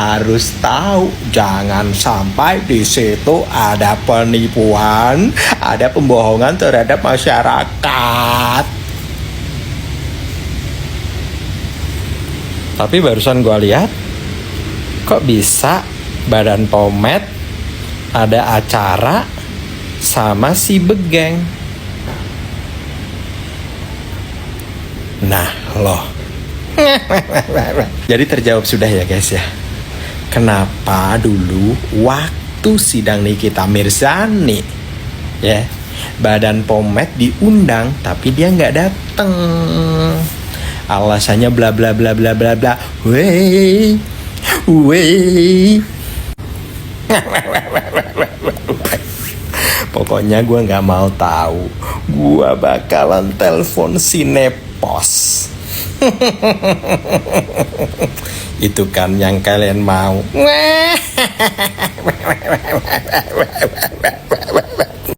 harus tahu, jangan sampai di situ ada penipuan, ada pembohongan terhadap masyarakat. Tapi barusan gue lihat, kok bisa Badan Pomet ada acara sama si Begeng. Nah loh. Jadi terjawab sudah ya guys ya. Kenapa dulu waktu sidang Nikita Mirzani ya, Badan Pomet diundang tapi dia nggak dateng. Alasannya bla bla bla bla bla bla. Wey. Pokoknya gue nggak mau tahu. Gue bakalan telepon Sinepos. Itu kan yang kalian mau.